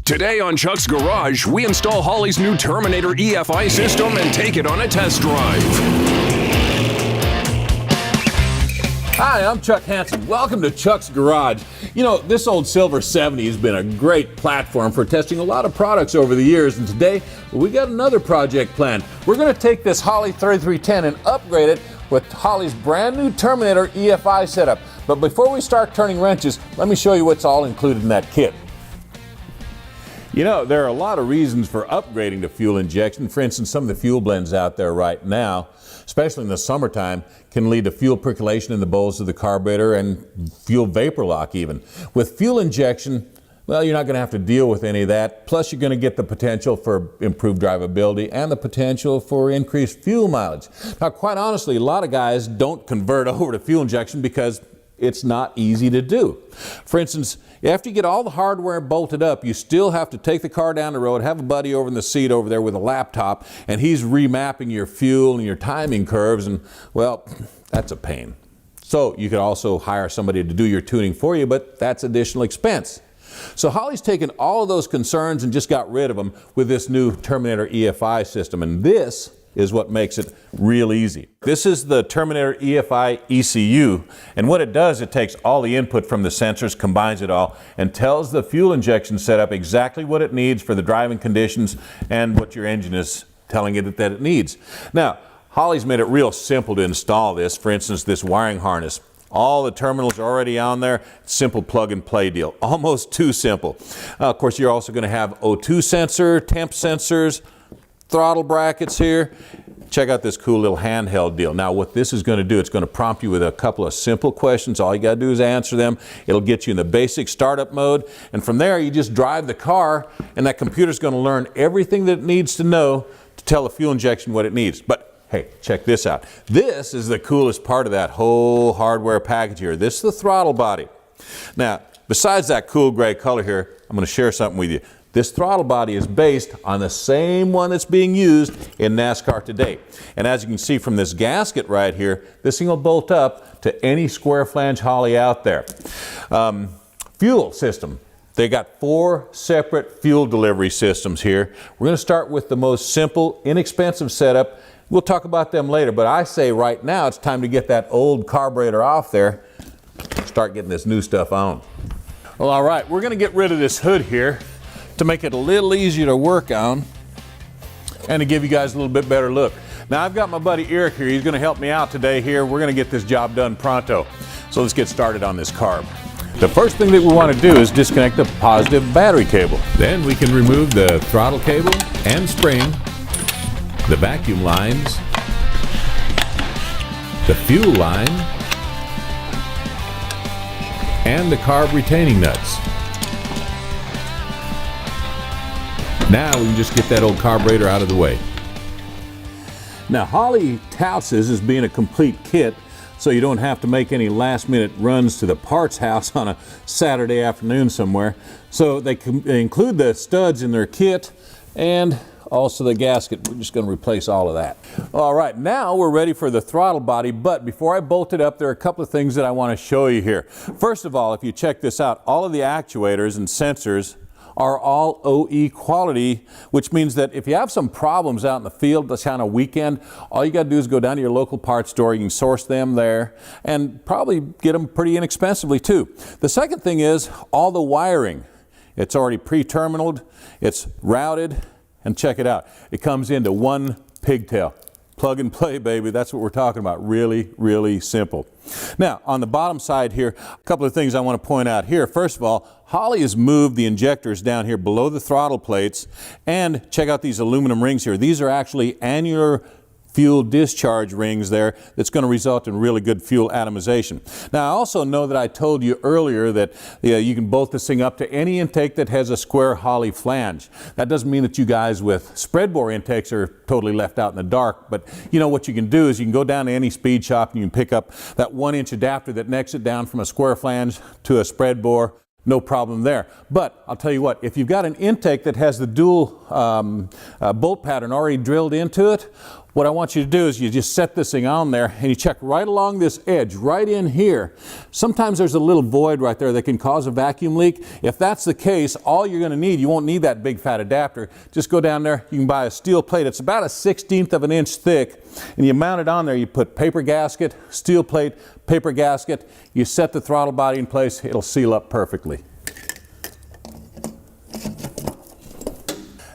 Today on Chuck's Garage, we install Holley's new Terminator EFI system and take it on a test drive. Hi, I'm Chuck Hansen. Welcome to Chuck's Garage. You know, this old Silver 70 has been a great platform for testing a lot of products over the years, and today we got another project planned. We're going to take this Holley 3310 and upgrade it with Holley's brand new Terminator EFI setup. But before we start turning wrenches, let me show you what's all included in that kit. You know, there are a lot of reasons for upgrading to fuel injection. For instance, some of the fuel blends out there right now, especially in the summertime, can lead to fuel percolation in the bowls of the carburetor and fuel vapor lock even. With fuel injection, well, you're not going to have to deal with any of that. Plus, you're going to get the potential for improved drivability and the potential for increased fuel mileage. Now, quite honestly, a lot of guys don't convert over to fuel injection because it's not easy to do. For instance, after you get all the hardware bolted up, you still have to take the car down the road, have a buddy over in the seat over there with a laptop, and he's remapping your fuel and your timing curves, and well, that's a pain. So you could also hire somebody to do your tuning for you, but that's additional expense. So Holley's taken all of those concerns and just got rid of them with this new Terminator EFI system, and this is what makes it real easy. This is the Terminator EFI ECU, and what it does, it takes all the input from the sensors, combines it all, and tells the fuel injection setup exactly what it needs for the driving conditions and what your engine is telling it that it needs. Now, Holley's made it real simple to install this. For instance, this wiring harness. All the terminals are already on there. Simple plug and play deal. Almost too simple. Of course, you're also going to have O2 sensor, temp sensors, throttle brackets here. Check out this cool little handheld deal. Now what this is going to do, it's going to prompt you with a couple of simple questions. All you got to do is answer them. It'll get you in the basic startup mode, and from there you just drive the car, and that computer's going to learn everything that it needs to know to tell the fuel injection what it needs. But hey, check this out. This is the coolest part of that whole hardware package here. This is the throttle body. Now, besides that cool gray color here, I'm going to share something with you. This throttle body is based on the same one that's being used in NASCAR today. And as you can see from this gasket right here, this thing will bolt up to any square flange Holley out there. Fuel system. They got 4 separate fuel delivery systems here. We're going to start with the most simple, inexpensive setup. We'll talk about them later, but I say right now it's time to get that old carburetor off there, start getting this new stuff on. Well, all right, we're going to get rid of this hood here to make it a little easier to work on and to give you guys a little bit better look. Now I've got my buddy Eric here. He's going to help me out today here. We're going to get this job done pronto. So let's get started on this carb. The first thing that we want to do is disconnect the positive battery cable. Then we can remove the throttle cable and spring, the vacuum lines, the fuel line, and the carb retaining nuts. Now we can just get that old carburetor out of the way. Now Holley touts this as being a complete kit, so you don't have to make any last-minute runs to the parts house on a Saturday afternoon somewhere. So they include the studs in their kit and also the gasket. We're just going to replace all of that. All right, now we're ready for the throttle body, but before I bolt it up, there are a couple of things that I want to show you here. First of all, if you check this out, all of the actuators and sensors are all OE quality, which means that if you have some problems out in the field this kind of weekend, all you got to do is go down to your local parts store. You can source them there and probably get them pretty inexpensively too. The second thing is all the wiring. It's already pre-terminaled, it's routed, and check it out. It comes into one pigtail. Plug and play, baby. That's what we're talking about. Really, really simple. Now, on the bottom side here, a couple of things I want to point out here. First of all, Holley has moved the injectors down here below the throttle plates, and check out these aluminum rings here. These are actually annular fuel discharge rings there that's going to result in really good fuel atomization. Now I also know that I told you earlier that you can bolt this thing up to any intake that has a square Holley flange. That doesn't mean that you guys with spread bore intakes are totally left out in the dark, but you know what you can do is you can go down to any speed shop and you can pick up that 1-inch adapter that necks it down from a square flange to a spread bore. No problem there. But I'll tell you what, if you've got an intake that has the dual bolt pattern already drilled into it, What I want you to do is you just set this thing on there and you check right along this edge, right in here. Sometimes there's a little void right there that can cause a vacuum leak. If that's the case, all you're going to need, you won't need that big fat adapter. Just go down there, you can buy a steel plate. It's about 1/16 of an inch thick, and you mount it on there. You put paper gasket, steel plate, paper gasket. You set the throttle body in place, it'll seal up perfectly.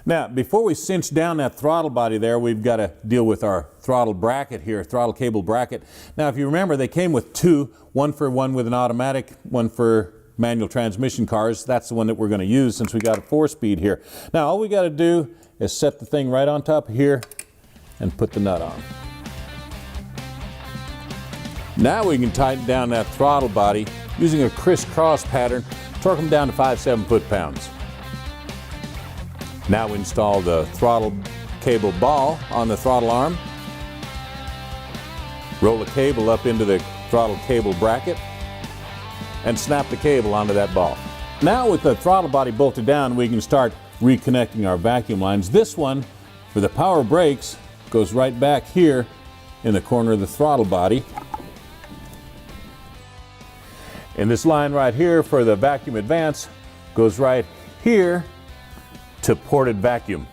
Now, before we cinch down that throttle body there, we've got to deal with our throttle bracket here, throttle cable bracket. Now, if you remember, they came with two, one with an automatic, one for manual transmission cars. That's the one that we're going to use since we got a 4-speed here. Now, all we got to do is set the thing right on top of here and put the nut on. Now we can tighten down that throttle body using a crisscross pattern, torque them down to 5-7 foot-pounds. Now we install the throttle cable ball on the throttle arm. Roll the cable up into the throttle cable bracket and snap the cable onto that ball. Now with the throttle body bolted down, we can start reconnecting our vacuum lines. This one for the power brakes goes right back here in the corner of the throttle body. And this line right here for the vacuum advance goes right here to ported vacuum.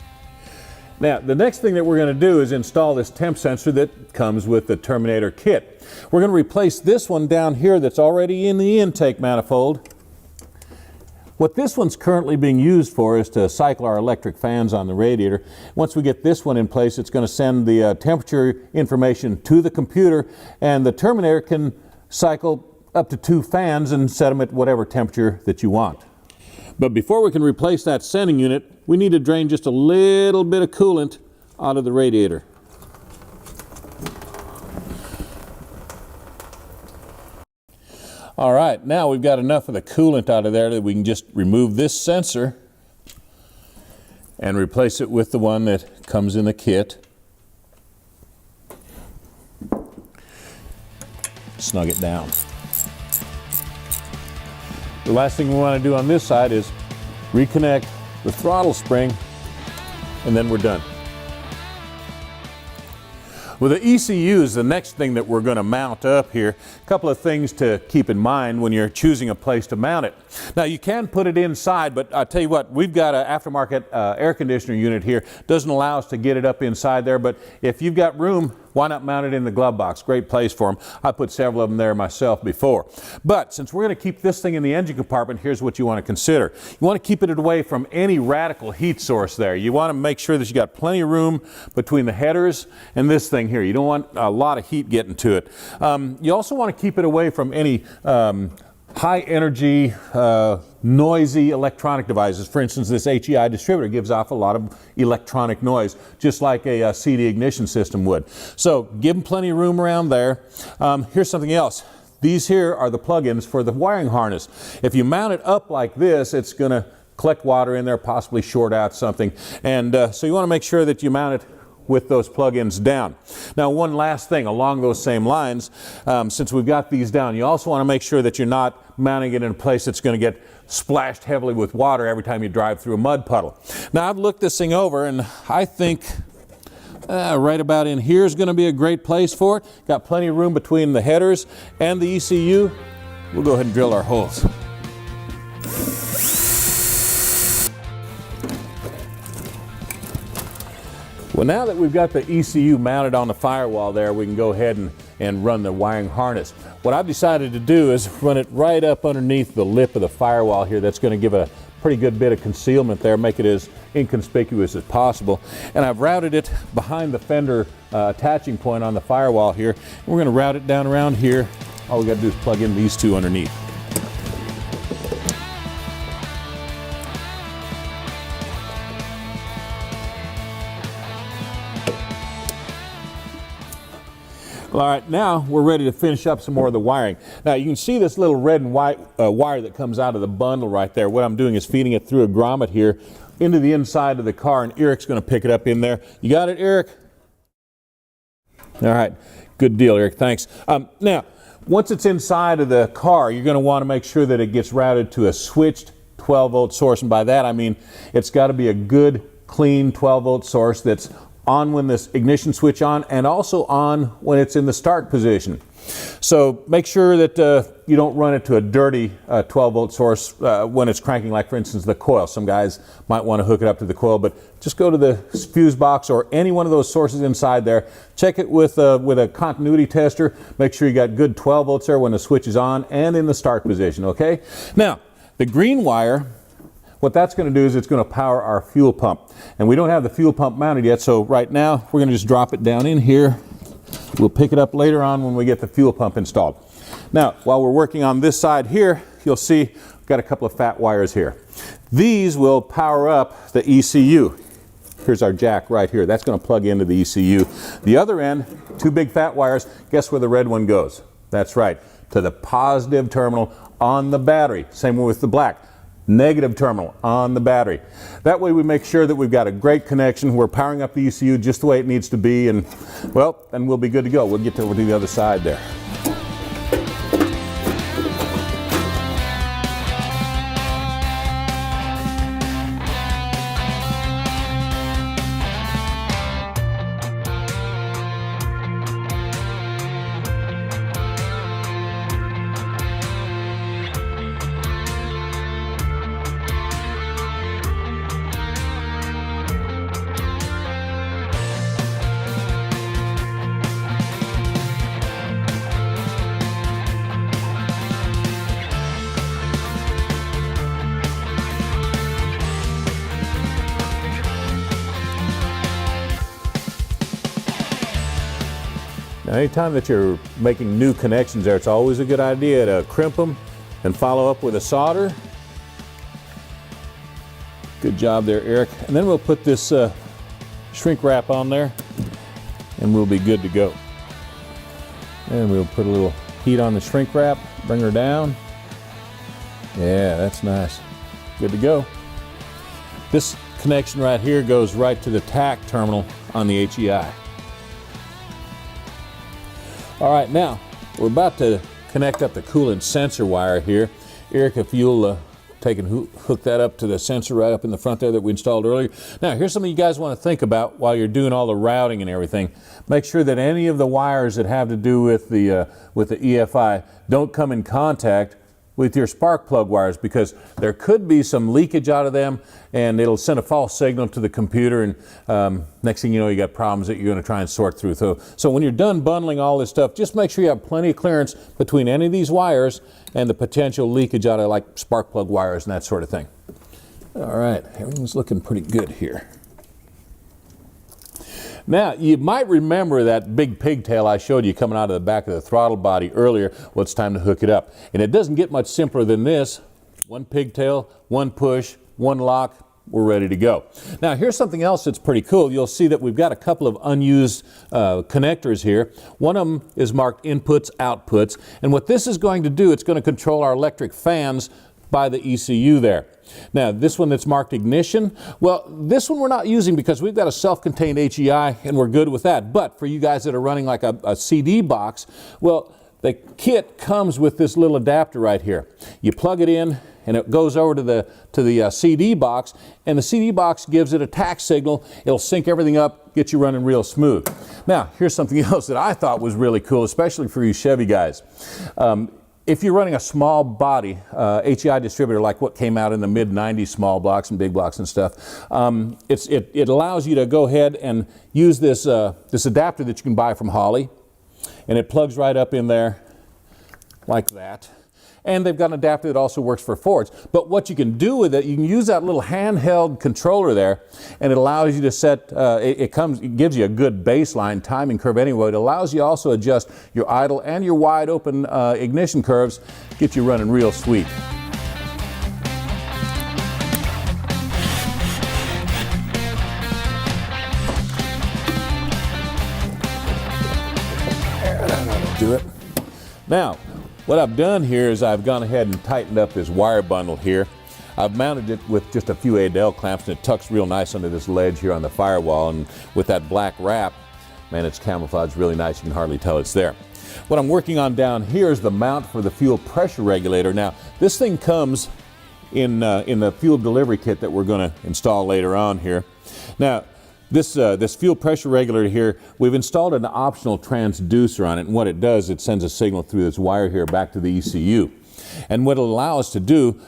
Now, the next thing that we're going to do is install this temp sensor that comes with the Terminator kit. We're going to replace this one down here that's already in the intake manifold. What this one's currently being used for is to cycle our electric fans on the radiator. Once we get this one in place, it's going to send the temperature information to the computer, and the Terminator can cycle up to 2 fans and set them at whatever temperature that you want. But before we can replace that sending unit, we need to drain just a little bit of coolant out of the radiator. All right, now we've got enough of the coolant out of there that we can just remove this sensor and replace it with the one that comes in the kit. Snug it down. The last thing we want to do on this side is reconnect the throttle spring, and then we're done. With the ECUs, the next thing that we're going to mount up here, a couple of things to keep in mind when you're choosing a place to mount it. Now, you can put it inside, but I'll tell you what, we've got an aftermarket air conditioner unit here. Doesn't allow us to get it up inside there, but if you've got room, why not mount it in the glove box? Great place for them. I put several of them there myself before. But since we're going to keep this thing in the engine compartment, here's what you want to consider. You want to keep it away from any radical heat source there. You want to make sure that you got plenty of room between the headers and this thing here. You don't want a lot of heat getting to it. You also want to keep it away from any high energy, noisy electronic devices. For instance, this HEI distributor gives off a lot of electronic noise, just like a CD ignition system would. So give them plenty of room around there. Here's something else. These here are the plug-ins for the wiring harness. If you mount it up like this, it's going to collect water in there, possibly short out something. And so you want to make sure that you mount it with those plug-ins down. Now, one last thing along those same lines, since we've got these down, you also want to make sure that you're not mounting it in a place that's going to get splashed heavily with water every time you drive through a mud puddle. Now, I've looked this thing over, and I think right about in here is going to be a great place for it. Got plenty of room between the headers and the ECU. We'll go ahead and drill our holes. Well, now that we've got the ECU mounted on the firewall there, we can go ahead and run the wiring harness. What I've decided to do is run it right up underneath the lip of the firewall here. That's going to give a pretty good bit of concealment there, make it as inconspicuous as possible. And I've routed it behind the fender attaching point on the firewall here. We're going to route it down around here. All we got to do is plug in these two underneath. All right, now we're ready to finish up some more of the wiring. Now you can see this little red and white wire that comes out of the bundle right there. What I'm doing is feeding it through a grommet here into the inside of the car, and Eric's going to pick it up in there. You got it, Eric? All right, good deal, Eric, thanks. Now, once it's inside of the car, you're going to want to make sure that it gets routed to a switched 12-volt source, and by that I mean it's got to be a good, clean 12-volt source that's on when this ignition switch on, and also on when it's in the start position. So make sure that you don't run it to a dirty 12-volt source when it's cranking, like for instance the coil. Some guys might want to hook it up to the coil, but just go to the fuse box or any one of those sources inside there. Check it with a continuity tester. Make sure you got good 12 volts there when the switch is on and in the start position, okay? Now, the green wire, what that's going to do is it's going to power our fuel pump. And we don't have the fuel pump mounted yet, so right now we're going to just drop it down in here. We'll pick it up later on when we get the fuel pump installed. Now, while we're working on this side here, you'll see we've got a couple of fat wires here. These will power up the ECU. Here's our jack right here. That's going to plug into the ECU. The other end, two big fat wires. Guess where the red one goes? That's right, to the positive terminal on the battery. Same with the black. Negative terminal on the battery. That way we make sure that we've got a great connection. We're powering up the ECU just the way it needs to be, and well, then we'll be good to go. We'll get over to the other side there. Now, anytime that you're making new connections there, it's always a good idea to crimp them and follow up with a solder. Good job there, Eric. And then we'll put this shrink wrap on there and we'll be good to go. And we'll put a little heat on the shrink wrap, bring her down. Yeah, that's nice. Good to go. This connection right here goes right to the tack terminal on the HEI. All right, now we're about to connect up the coolant sensor wire here. Eric, if you'll take and hook that up to the sensor right up in the front there that we installed earlier. Now, here's something you guys want to think about while you're doing all the routing and everything. Make sure that any of the wires that have to do with the EFI don't come in contact with your spark plug wires, because there could be some leakage out of them and it'll send a false signal to the computer, and next thing you know, you got problems that you're going to try and sort through. So when you're done bundling all this stuff, just make sure you have plenty of clearance between any of these wires and the potential leakage out of like spark plug wires and that sort of thing. All right, everything's looking pretty good here. Now, you might remember that big pigtail I showed you coming out of the back of the throttle body earlier. Well, it's time to hook it up. And it doesn't get much simpler than this. One pigtail, one push, one lock, we're ready to go. Now, here's something else that's pretty cool. You'll see that we've got a couple of unused connectors here. One of them is marked inputs, outputs. And what this is going to do, it's going to control our electric fans by the ECU there. Now, this one that's marked ignition, well, this one we're not using because we've got a self-contained HEI and we're good with that. But for you guys that are running like a CD box, well, the kit comes with this little adapter right here. You plug it in and it goes over to the CD box, and the CD box gives it a tack signal. It'll sync everything up, get you running real smooth. Now, here's something else that I thought was really cool, especially for you Chevy guys. If you're running a small body HEI distributor like what came out in the mid-90s, small blocks and big blocks and stuff, it allows you to go ahead and use this adapter that you can buy from Holley, and it plugs right up in there like that. And they've got an adapter that also works for Fords. But what you can do with it, you can use that little handheld controller there, and it allows you to set, it gives you a good baseline timing curve anyway. It allows you also to adjust your idle and your wide open ignition curves, get you running real sweet. That'll do it. Now, what I've done here is I've gone ahead and tightened up this wire bundle here. I've mounted it with just a few Adel clamps, and it tucks real nice under this ledge here on the firewall, and with that black wrap, man, it's camouflaged really nice. You can hardly tell it's there. What I'm working on down here is the mount for the fuel pressure regulator. Now, this thing comes in the fuel delivery kit that we're going to install later on here. Now, This fuel pressure regulator here, we've installed an optional transducer on it, and what it does, it sends a signal through this wire here back to the ECU. And what it'll allow us to do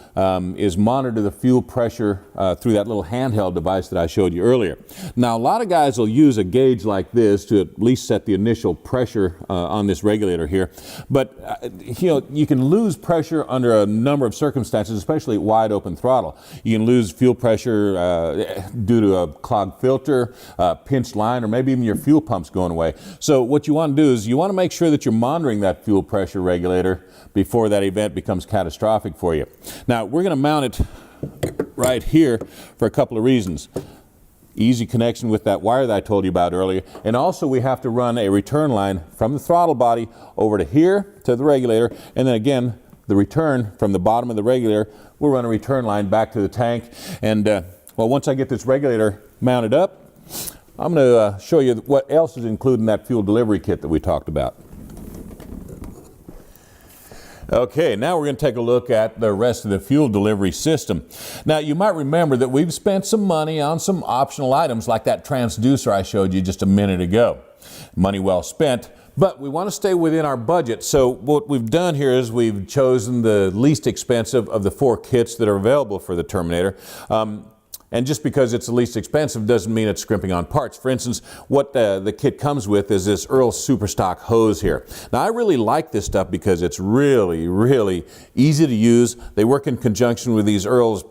is monitor the fuel pressure through that little handheld device that I showed you earlier. Now, a lot of guys will use a gauge like this to at least set the initial pressure on this regulator here. But, you can lose pressure under a number of circumstances, especially at wide open throttle. You can lose fuel pressure due to a clogged filter, pinched line, or maybe even your fuel pump's going away. So what you want to do is you want to make sure that you're monitoring that fuel pressure regulator before that event becomes catastrophic for you. Now, we're going to mount it right here for a couple of reasons. Easy connection with that wire that I told you about earlier, and also we have to run a return line from the throttle body over to here to the regulator, and then again the return from the bottom of the regulator, we'll run a return line back to the tank. And well, once I get this regulator mounted up, I'm going to show you what else is included in that fuel delivery kit that we talked about. Okay, now we're going to take a look at the rest of the fuel delivery system. Now, you might remember that we've spent some money on some optional items like that transducer I showed you just a minute ago. Money well spent, but we want to stay within our budget. So what we've done here is we've chosen the least expensive of the 4 kits that are available for the Terminator. And just because it's the least expensive doesn't mean it's scrimping on parts. For instance, what the kit comes with is this Earl Superstock hose here. Now, I really like this stuff because it's really, really easy to use. They work in conjunction with these Earl's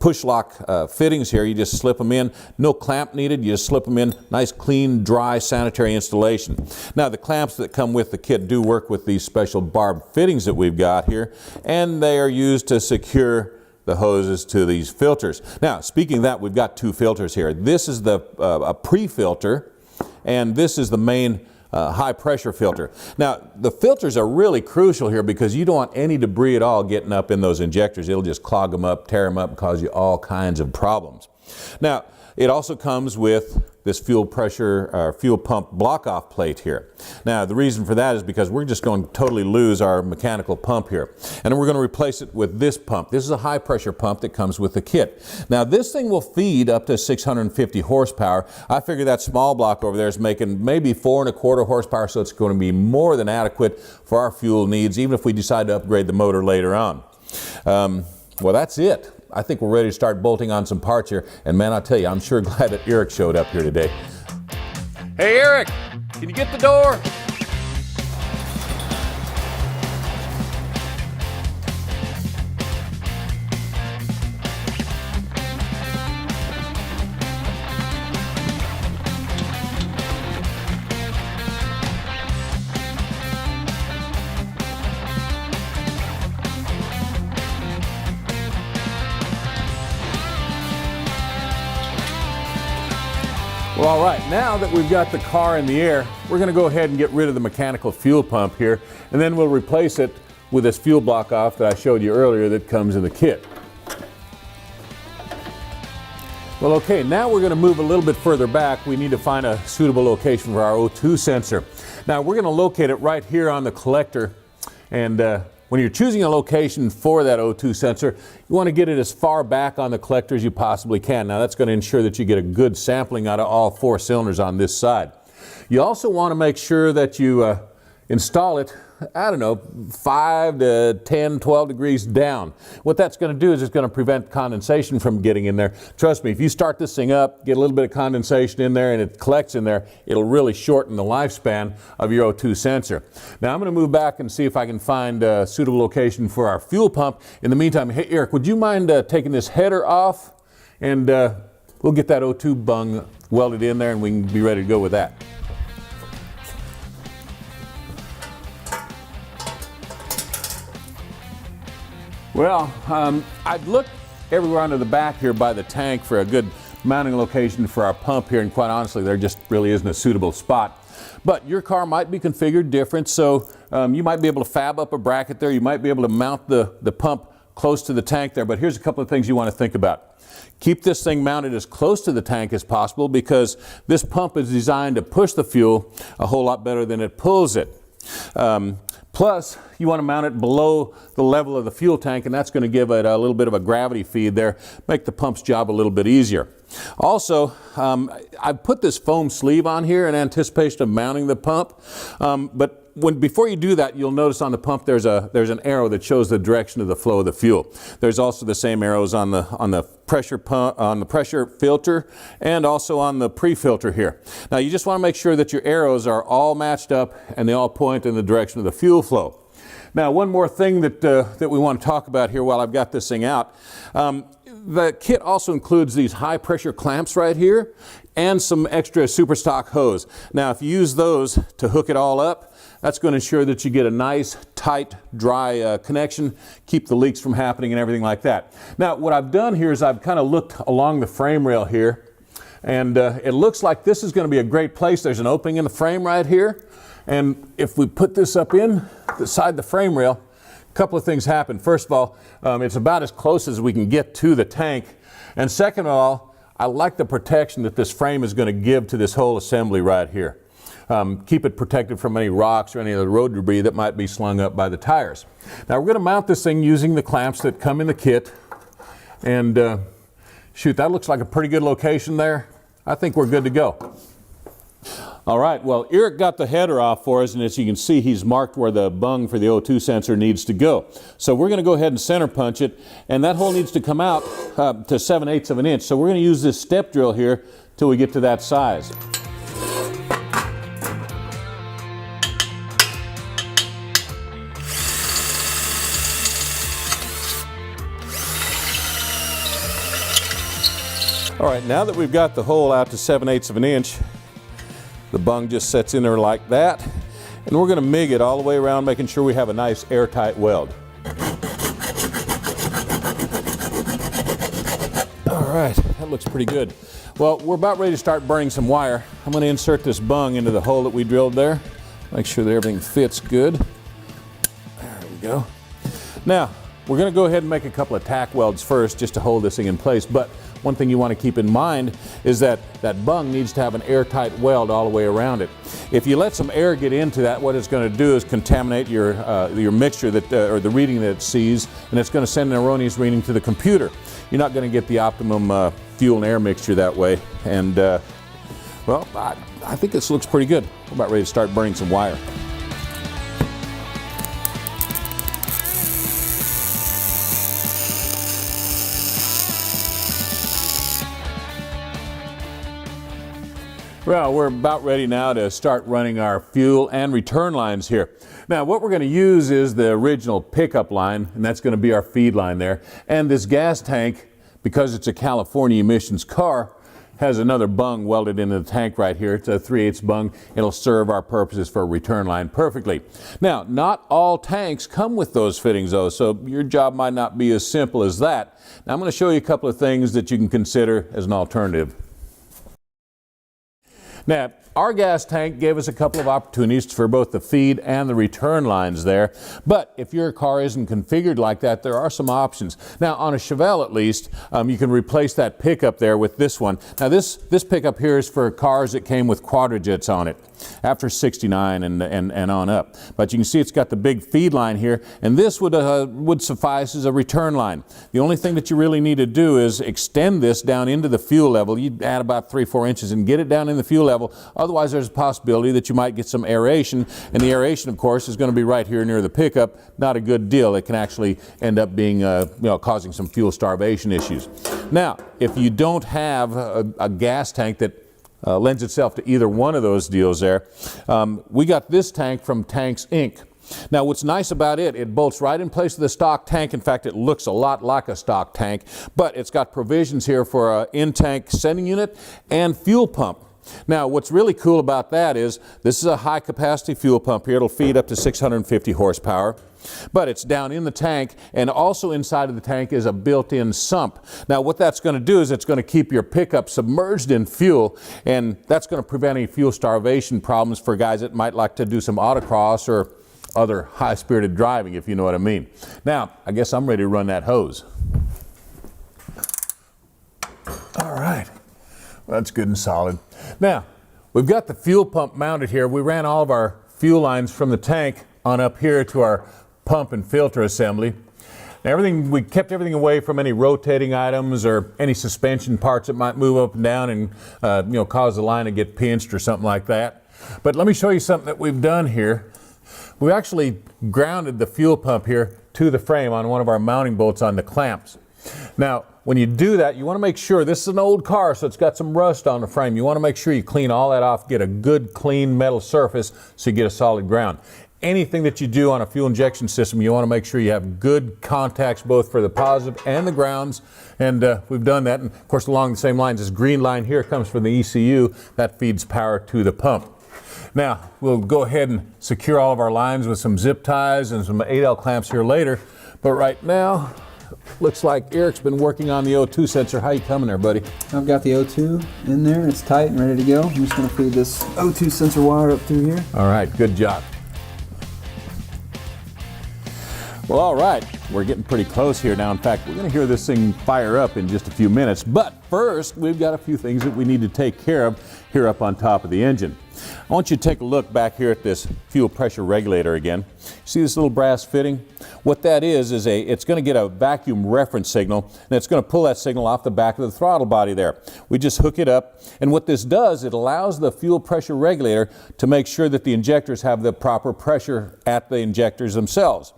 push lock fittings here. You just slip them in. No clamp needed. You just slip them in. Nice, clean, dry, sanitary installation. Now, the clamps that come with the kit do work with these special barb fittings that we've got here, and they are used to secure the hoses to these filters. Now, speaking of that, we've got 2 filters here. This is the a pre-filter, and this is the main high pressure filter. Now, the filters are really crucial here because you don't want any debris at all getting up in those injectors. It'll just clog them up, tear them up, and cause you all kinds of problems. Now, it also comes with this fuel pressure or fuel pump block-off plate here. Now, the reason for that is because we're just going to totally lose our mechanical pump here. And we're going to replace it with this pump. This is a high-pressure pump that comes with the kit. Now, this thing will feed up to 650 horsepower. I figure that small block over there is making maybe 4¼ horsepower, so it's going to be more than adequate for our fuel needs, even if we decide to upgrade the motor later on. Well, that's it. I think we're ready to start bolting on some parts here. And man, I'll tell you, I'm sure glad that Eric showed up here today. Hey, Eric, can you get the door? Well, all right, now that we've got the car in the air, we're going to go ahead and get rid of the mechanical fuel pump here, and then we'll replace it with this fuel block off that I showed you earlier that comes in the kit. Well, okay, now we're going to move a little bit further back. We need to find a suitable location for our O2 sensor. Now, we're going to locate it right here on the collector, and when you're choosing a location for that O2 sensor, you want to get it as far back on the collector as you possibly can. Now, that's going to ensure that you get a good sampling out of all 4 cylinders on this side. You also want to make sure that you install it, I don't know, 5 to 10, 12 degrees down. What that's going to do is it's going to prevent condensation from getting in there. Trust me, if you start this thing up, get a little bit of condensation in there and it collects in there, it'll really shorten the lifespan of your O2 sensor. Now I'm going to move back and see if I can find a suitable location for our fuel pump. In the meantime, hey Eric, would you mind taking this header off, and we'll get that O2 bung welded in there and we can be ready to go with that. Well, I've looked everywhere under the back here by the tank for a good mounting location for our pump here, and quite honestly, there just really isn't a suitable spot. But your car might be configured different, so you might be able to fab up a bracket there. You might be able to mount the pump close to the tank there, but here's a couple of things you want to think about. Keep this thing mounted as close to the tank as possible because this pump is designed to push the fuel a whole lot better than it pulls it. Plus, you want to mount it below the level of the fuel tank, and that's going to give it a little bit of a gravity feed there, make the pump's job a little bit easier. Also, I've put this foam sleeve on here in anticipation of mounting the pump, but before you do that, you'll notice on the pump there's an arrow that shows the direction of the flow of the fuel. There's also the same arrows on the pressure pump, on the pressure filter, and also on the pre-filter here. Now you just want to make sure that your arrows are all matched up and they all point in the direction of the fuel flow. Now, one more thing that we want to talk about here while I've got this thing out. The kit also includes these high pressure clamps right here and some extra super stock hose. Now, if you use those to hook it all up, that's going to ensure that you get a nice, tight, dry connection, keep the leaks from happening and everything like that. Now, what I've done here is I've kind of looked along the frame rail here, and it looks like this is going to be a great place. There's an opening in the frame right here, and if we put this up in beside the frame rail, a couple of things happen. First of all, it's about as close as we can get to the tank, and second of all, I like the protection that this frame is going to give to this whole assembly right here. Keep it protected from any rocks or any of the road debris that might be slung up by the tires. Now we're going to mount this thing using the clamps that come in the kit, and shoot, that looks like a pretty good location there. I think we're good to go. All right, well, Eric got the header off for us, and as you can see, he's marked where the bung for the O2 sensor needs to go. So we're going to go ahead and center punch it, and that hole needs to come out to 7/8 of an inch. So we're going to use this step drill here till we get to that size. All right, now that we've got the hole out to 7/8 of an inch, the bung just sets in there like that, and we're going to MIG it all the way around, making sure we have a nice airtight weld. All right, that looks pretty good. Well, we're about ready to start burning some wire. I'm going to insert this bung into the hole that we drilled there, make sure that everything fits good. There we go. Now, we're going to go ahead and make a couple of tack welds first just to hold this thing in place, but one thing you want to keep in mind is that that bung needs to have an airtight weld all the way around it. If you let some air get into that, what it's going to do is contaminate your mixture or the reading that it sees, and it's going to send an erroneous reading to the computer. You're not going to get the optimum fuel and air mixture that way. And well, I think this looks pretty good. We're about ready to start burning some wire. Well, we're about ready now to start running our fuel and return lines here. Now, what we're going to use is the original pickup line, and that's going to be our feed line there. And this gas tank, because it's a California emissions car, has another bung welded into the tank right here. It's a 3/8 bung. It'll serve our purposes for a return line perfectly. Now, not all tanks come with those fittings though, so your job might not be as simple as that. Now, I'm going to show you a couple of things that you can consider as an alternative. Now, our gas tank gave us a couple of opportunities for both the feed and the return lines there, but if your car isn't configured like that, there are some options. Now, on a Chevelle at least, you can replace that pickup there with this one. Now, this pickup here is for cars that came with quadrajets on it, after 69 and on up. But you can see it's got the big feed line here, and this would suffice as a return line. The only thing that you really need to do is extend this down into the fuel level. You'd add about 3-4 inches and get it down in the fuel level. Otherwise, there's a possibility that you might get some aeration, and the aeration, of course, is going to be right here near the pickup. Not a good deal. It can actually end up being, causing some fuel starvation issues. Now, if you don't have a gas tank that lends itself to either one of those deals there, we got this tank from Tanks Inc. Now, what's nice about it, it bolts right in place of the stock tank. In fact, it looks a lot like a stock tank, but it's got provisions here for an in-tank sending unit and fuel pump. Now, what's really cool about that is this is a high capacity fuel pump here. It'll feed up to 650 horsepower. But it's down in the tank, and also inside of the tank is a built-in sump. Now, what that's going to do is it's going to keep your pickup submerged in fuel, and that's going to prevent any fuel starvation problems for guys that might like to do some autocross or other high-spirited driving, if you know what I mean. Now, I guess I'm ready to run that hose. All right. Well, that's good and solid. Now, we've got the fuel pump mounted here. We ran all of our fuel lines from the tank on up here to our pump and filter assembly. Now we kept everything away from any rotating items or any suspension parts that might move up and down and cause the line to get pinched or something like that. But let me show you something that we've done here. We actually grounded the fuel pump here to the frame on one of our mounting bolts on the clamps. Now, when you do that, you want to make sure, this is an old car, so it's got some rust on the frame. You want to make sure you clean all that off, get a good clean metal surface so you get a solid ground. Anything that you do on a fuel injection system, you want to make sure you have good contacts both for the positive and the grounds, and we've done that. And of course, along the same lines, this green line here comes from the ECU that feeds power to the pump. Now, we'll go ahead and secure all of our lines with some zip ties and some 8L clamps here later, but right now, looks like Eric's been working on the O2 sensor. How you coming there, buddy? I've got the O2 in there. It's tight and ready to go. I'm just going to feed this O2 sensor wire up through here. All right, good job. Well, all right, we're getting pretty close here now. In fact, we're going to hear this thing fire up in just a few minutes. But first, we've got a few things that we need to take care of here up on top of the engine. I want you to take a look back here at this fuel pressure regulator again. See this little brass fitting? What that is it's going to get a vacuum reference signal, and it's going to pull that signal off the back of the throttle body there. We just hook it up, and what this does, it allows the fuel pressure regulator to make sure that the injectors have the proper pressure at the injectors themselves.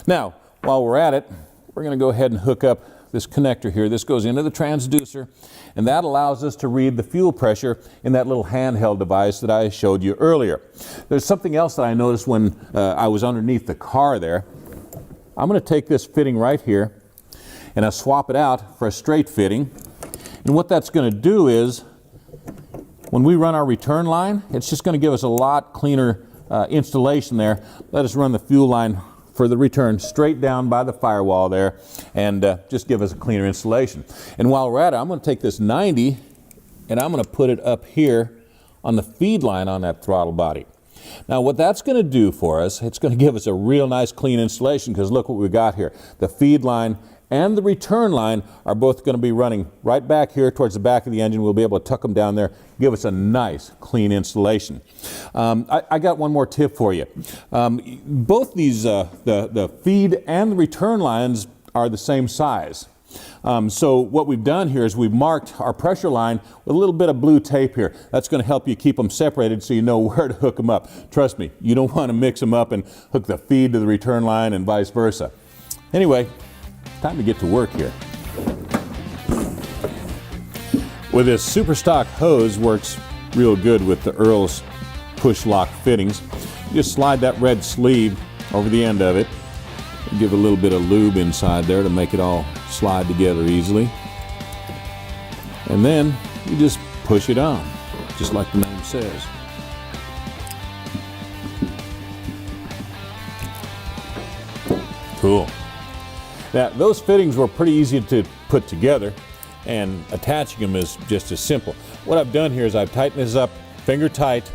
Now, while we're at it, we're going to go ahead and hook up this connector here. This goes into the transducer, and that allows us to read the fuel pressure in that little handheld device that I showed you earlier. There's something else that I noticed when I was underneath the car there. I'm going to take this fitting right here, and I'll swap it out for a straight fitting. And what that's going to do is, when we run our return line, it's just going to give us a lot cleaner installation there. Let us run the fuel line for the return straight down by the firewall there, and just give us a cleaner installation. And while we're at it, I'm going to take this 90 and I'm going to put it up here on the feed line on that throttle body. Now what that's going to do for us, it's going to give us a real nice clean installation, because look what we got here. The feed line and the return line are both going to be running right back here towards the back of the engine. We'll be able to tuck them down there, give us a nice clean installation. I got one more tip for you. Both these, the feed and the return lines are the same size. So what we've done here is we've marked our pressure line with a little bit of blue tape here. That's going to help you keep them separated so you know where to hook them up. Trust me, you don't want to mix them up and hook the feed to the return line and vice versa. Anyway, time to get to work here. With this super stock hose, works real good with the Earl's push lock fittings. You just slide that red sleeve over the end of it. Give a little bit of lube inside there to make it all slide together easily. And then you just push it on, just like the name says. Cool. Now, those fittings were pretty easy to put together, and attaching them is just as simple. What I've done here is I've tightened this up finger tight,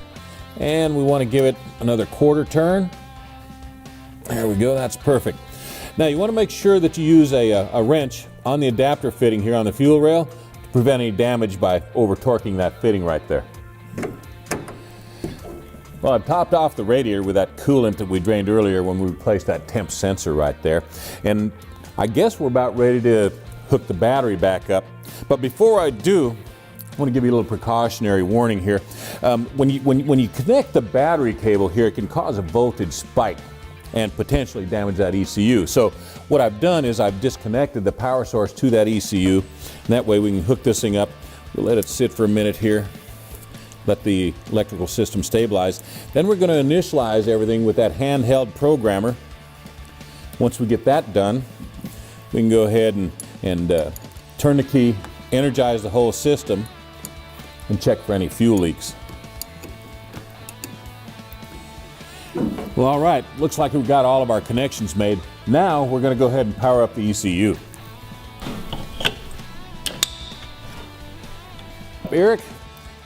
and we want to give it another quarter turn. There we go, that's perfect. Now you want to make sure that you use a wrench on the adapter fitting here on the fuel rail to prevent any damage by over torquing that fitting right there. Well, I've topped off the radiator with that coolant that we drained earlier when we replaced that temp sensor right there. And I guess we're about ready to hook the battery back up. But before I do, I want to give you a little precautionary warning here. When you connect the battery cable here, it can cause a voltage spike and potentially damage that ECU. So what I've done is I've disconnected the power source to that ECU, and that way we can hook this thing up. We'll let it sit for a minute here, let the electrical system stabilize. Then we're going to initialize everything with that handheld programmer. Once we get that done, we can go ahead and turn the key, energize the whole system, and check for any fuel leaks. Well, all right, looks like we've got all of our connections made. Now we're going to go ahead and power up the ECU. Eric,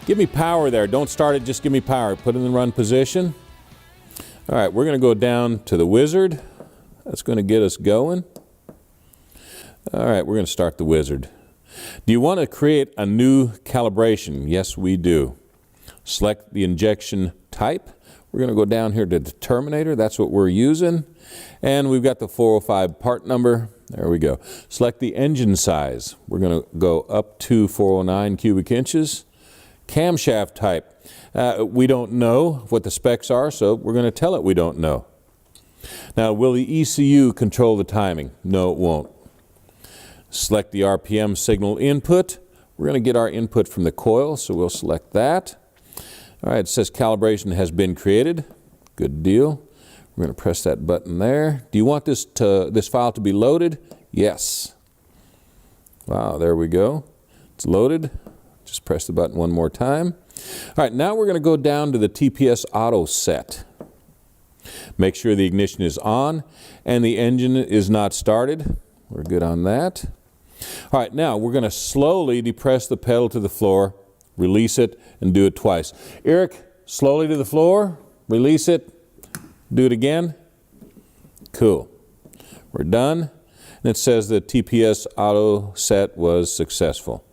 give me power there. Don't start it, just give me power. Put it in the run position. All right, we're going to go down to the wizard. That's going to get us going. All right, we're going to start the wizard. Do you want to create a new calibration? Yes, we do. Select the injection type. We're going to go down here to the Terminator. That's what we're using. And we've got the 405 part number. There we go. Select the engine size. We're going to go up to 409 cubic inches. Camshaft type. We don't know what the specs are, so we're going to tell it we don't know. Now, will the ECU control the timing? No, it won't. Select the RPM signal input. We're going to get our input from the coil, so we'll select that. All right, it says calibration has been created. Good deal. We're going to press that button there. Do you want this file to be loaded? Yes. Wow, there we go. It's loaded. Just press the button one more time. All right, now we're going to go down to the TPS auto set. Make sure the ignition is on and the engine is not started. We're good on that. All right, now we're going to slowly depress the pedal to the floor, release it, and do it twice. Eric, slowly to the floor, release it, do it again. Cool. We're done. And it says the TPS auto set was successful.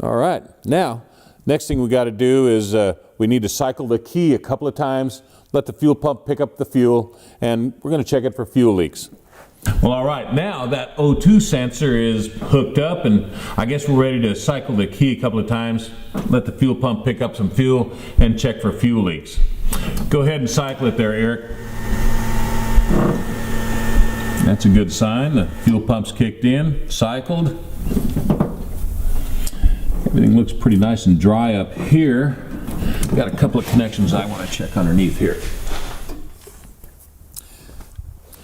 All right, now, next thing we got to do is we need to cycle the key a couple of times, let the fuel pump pick up the fuel, and we're going to check it for fuel leaks. Well, all right, now that O2 sensor is hooked up, and I guess we're ready to cycle the key a couple of times, let the fuel pump pick up some fuel, and check for fuel leaks. Go ahead and cycle it there, Eric. That's a good sign. The fuel pump's kicked in, cycled. Everything looks pretty nice and dry up here. We've got a couple of connections I want to check underneath here.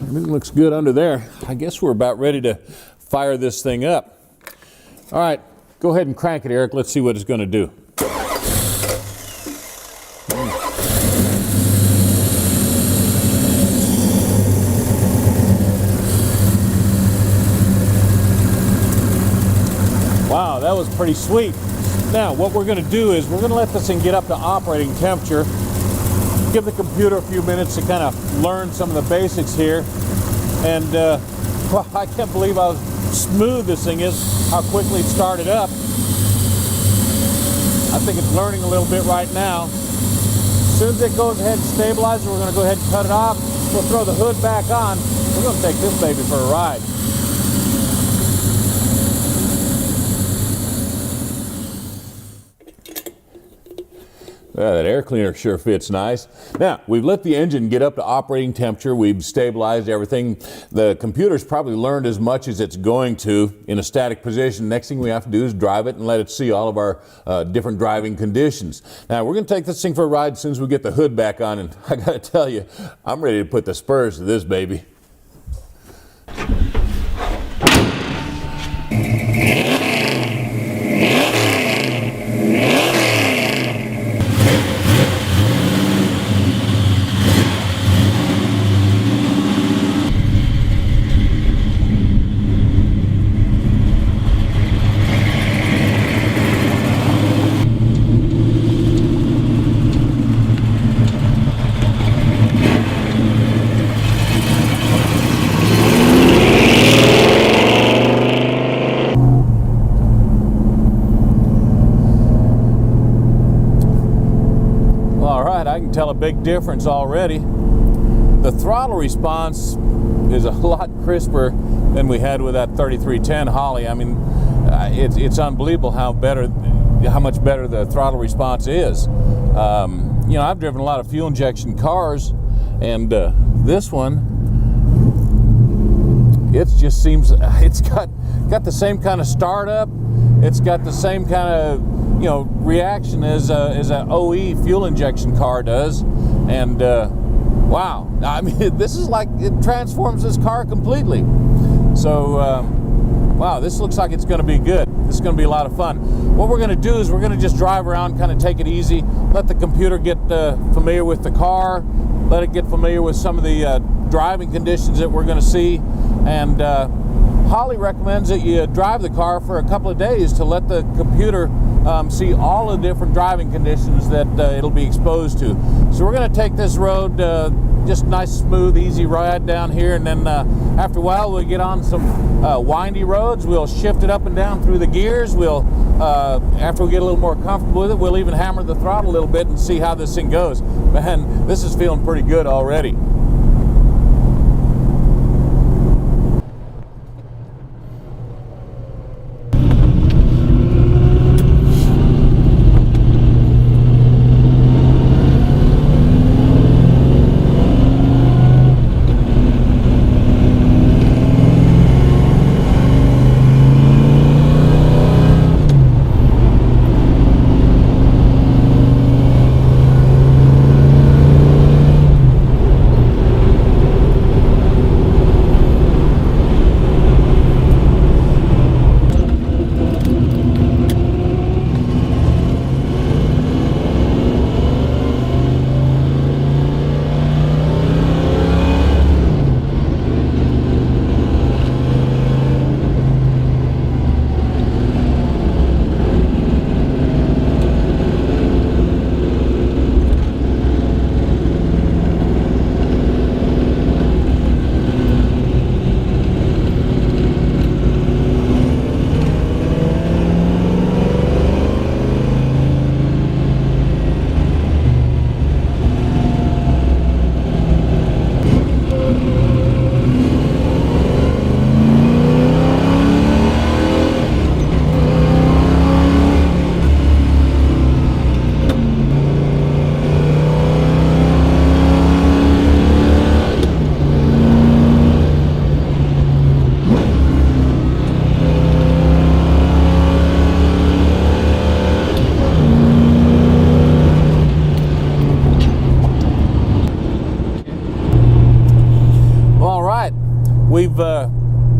Everything looks good under there. I guess we're about ready to fire this thing up. All right, go ahead and crank it, Eric. Let's see what it's going to do. Wow, that was pretty sweet. Now, what we're going to do is we're going to let this thing get up to operating temperature. Give the computer a few minutes to kind of learn some of the basics here. And well, I can't believe how smooth this thing is, how quickly it started up. I think it's learning a little bit right now. As soon as it goes ahead and stabilizes, we're going to go ahead and cut it off. We'll throw the hood back on. We're going to take this baby for a ride. That air cleaner sure fits nice. Now, we've let the engine get up to operating temperature. We've stabilized everything. The computer's probably learned as much as it's going to in a static position. Next thing we have to do is drive it and let it see all of our different driving conditions. Now, we're going to take this thing for a ride as soon as we get the hood back on. And I got to tell you, I'm ready to put the spurs to this baby. I can tell a big difference already. The throttle response is a lot crisper than we had with that 3310 Holley. I mean, it's unbelievable how much better the throttle response is. You know, I've driven a lot of fuel injection cars, and this one, it just seems it's got the same kind of startup. It's got the same kind of reaction as a OE fuel injection car does, and wow, I mean, this is like, it transforms this car completely. So wow, this looks like it's going to be good. This is going to be a lot of fun. What we're going to do is we're going to just drive around, kind of take it easy, let the computer get familiar with the car, let it get familiar with some of the driving conditions that we're going to see, and Holley recommends that you drive the car for a couple of days to let the computer see all the different driving conditions that it'll be exposed to. So we're going to take this road just nice, smooth, easy ride down here. And then after a while, we'll get on some windy roads. We'll shift it up and down through the gears. We'll, after we get a little more comfortable with it, we'll even hammer the throttle a little bit and see how this thing goes. Man, this is feeling pretty good already.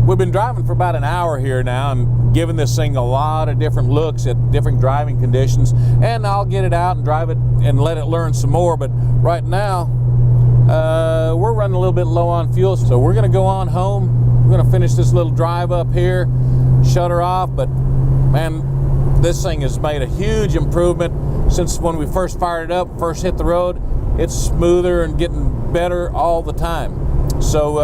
We've been driving for about an hour here now and giving this thing a lot of different looks at different driving conditions, and I'll get it out and drive it and let it learn some more. But right now we're running a little bit low on fuel, so we're going to go on home. We're going to finish this little drive up here, shut her off. But man, this thing has made a huge improvement since when we first fired it up, first hit the road. It's smoother and getting better all the time. So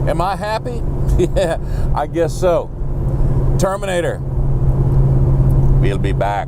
am I happy? Yeah, I guess so. Terminator, we'll be back.